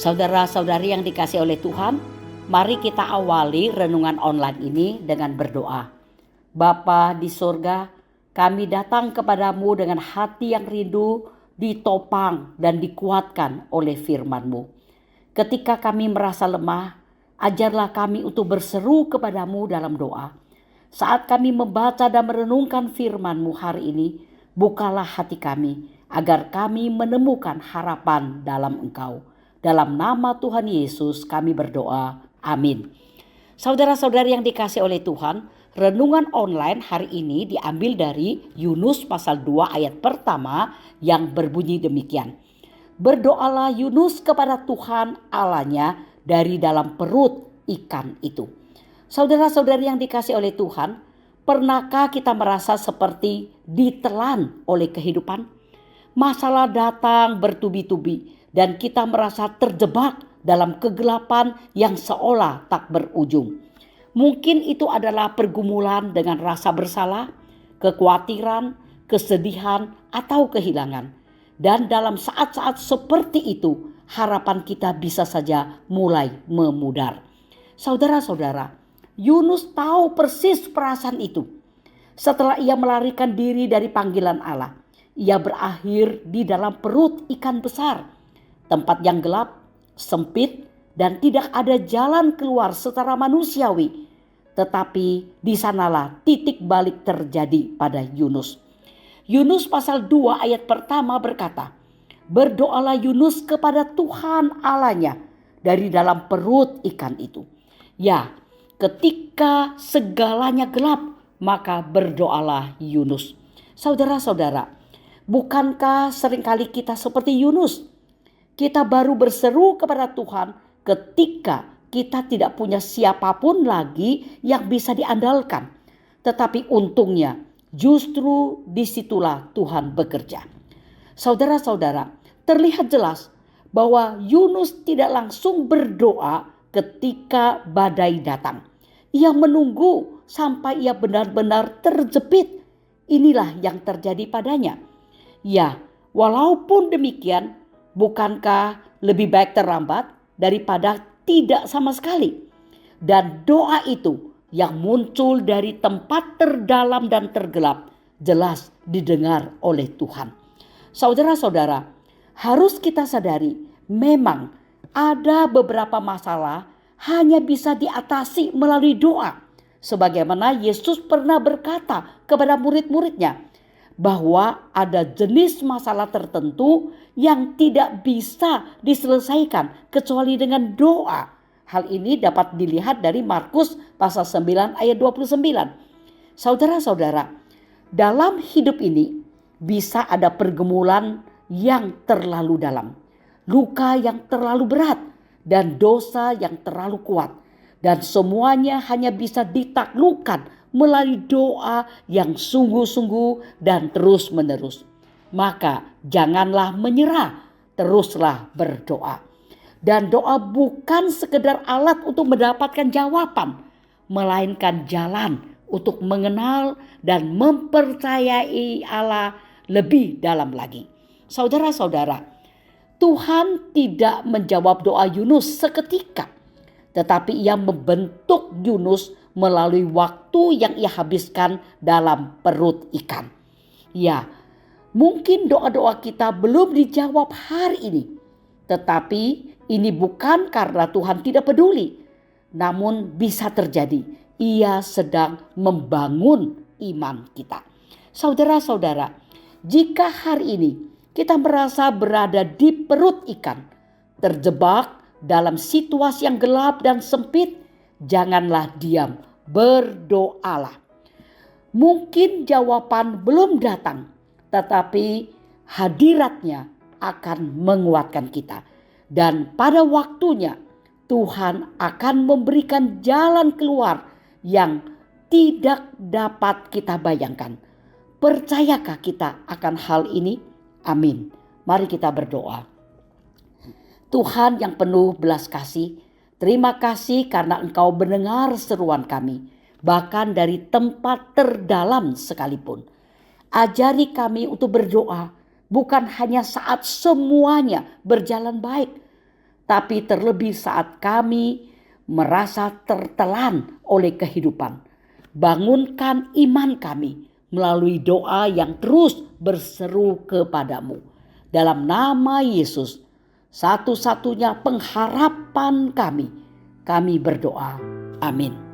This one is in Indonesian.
Saudara-saudari yang dikasihi oleh Tuhan, mari kita awali renungan online ini dengan berdoa. Bapa di surga, kami datang kepadamu dengan hati yang rindu, ditopang dan dikuatkan oleh firman-Mu. Ketika kami merasa lemah, ajarlah kami untuk berseru kepadamu dalam doa. Saat kami membaca dan merenungkan firman-Mu hari ini, bukalah hati kami agar kami menemukan harapan dalam Engkau. Dalam nama Tuhan Yesus kami berdoa. Amin. Saudara-saudari yang dikasihi oleh Tuhan, renungan online hari ini diambil dari Yunus pasal 2 ayat pertama yang berbunyi demikian. Berdoalah Yunus kepada Tuhan Allahnya dari dalam perut ikan itu. Saudara-saudari yang dikasihi oleh Tuhan, pernahkah kita merasa seperti ditelan oleh kehidupan? Masalah datang bertubi-tubi dan kita merasa terjebak dalam kegelapan yang seolah tak berujung. Mungkin itu adalah pergumulan dengan rasa bersalah, kekhawatiran, kesedihan, atau kehilangan. Dan dalam saat-saat seperti itu, harapan kita bisa saja mulai memudar. Saudara-saudara, Yunus tahu persis perasaan itu. Setelah ia melarikan diri dari panggilan Allah, ia berakhir di dalam perut ikan besar. Tempat yang gelap, sempit, dan tidak ada jalan keluar secara manusiawi. Tetapi di sanalah titik balik terjadi pada Yunus. Yunus pasal 2 ayat pertama berkata, berdoalah Yunus kepada Tuhan Allahnya dari dalam perut ikan itu. Ya, ketika segalanya gelap, maka berdoalah Yunus. Saudara-saudara, bukankah seringkali kita seperti Yunus? Kita baru berseru kepada Tuhan ketika kita tidak punya siapapun lagi yang bisa diandalkan. Tetapi untungnya justru disitulah Tuhan bekerja. Saudara-saudara, terlihat jelas bahwa Yunus tidak langsung berdoa ketika badai datang. Ia menunggu sampai ia benar-benar terjepit. Inilah yang terjadi padanya. Ya, walaupun demikian, bukankah lebih baik terlambat daripada tidak sama sekali? Dan doa itu yang muncul dari tempat terdalam dan tergelap jelas didengar oleh Tuhan. Saudara-saudara, harus kita sadari memang ada beberapa masalah hanya bisa diatasi melalui doa. Sebagaimana Yesus pernah berkata kepada murid-muridnya, bahwa ada jenis masalah tertentu yang tidak bisa diselesaikan kecuali dengan doa. Hal ini dapat dilihat dari Markus pasal 9 ayat 29. Saudara-saudara, dalam hidup ini bisa ada pergumulan yang terlalu dalam, luka yang terlalu berat, dan dosa yang terlalu kuat. Dan semuanya hanya bisa ditaklukkan melalui doa yang sungguh-sungguh dan terus-menerus. Maka janganlah menyerah, teruslah berdoa. Dan doa bukan sekedar alat untuk mendapatkan jawaban, melainkan jalan untuk mengenal dan mempercayai Allah lebih dalam lagi. Saudara-saudara, Tuhan tidak menjawab doa Yunus seketika, tetapi ia membentuk Yunus melalui waktu yang ia habiskan dalam perut ikan. Ya, mungkin doa-doa kita belum dijawab hari ini. Tetapi ini bukan karena Tuhan tidak peduli. Namun bisa terjadi ia sedang membangun iman kita. Saudara-saudara, jika hari ini kita merasa berada di perut ikan, terjebak dalam situasi yang gelap dan sempit, janganlah diam, berdoalah. Mungkin jawaban belum datang, tetapi hadiratnya akan menguatkan kita. Dan pada waktunya Tuhan akan memberikan jalan keluar yang tidak dapat kita bayangkan. Percayakah kita akan hal ini? Amin. Mari kita berdoa. Tuhan yang penuh belas kasih, terima kasih karena Engkau mendengar seruan kami, bahkan dari tempat terdalam sekalipun. Ajari kami untuk berdoa, bukan hanya saat semuanya berjalan baik, tapi terlebih saat kami merasa tertelan oleh kehidupan. Bangunkan iman kami melalui doa yang terus berseru kepadamu. Dalam nama Yesus, satu-satunya pengharapan kami berdoa. Amin.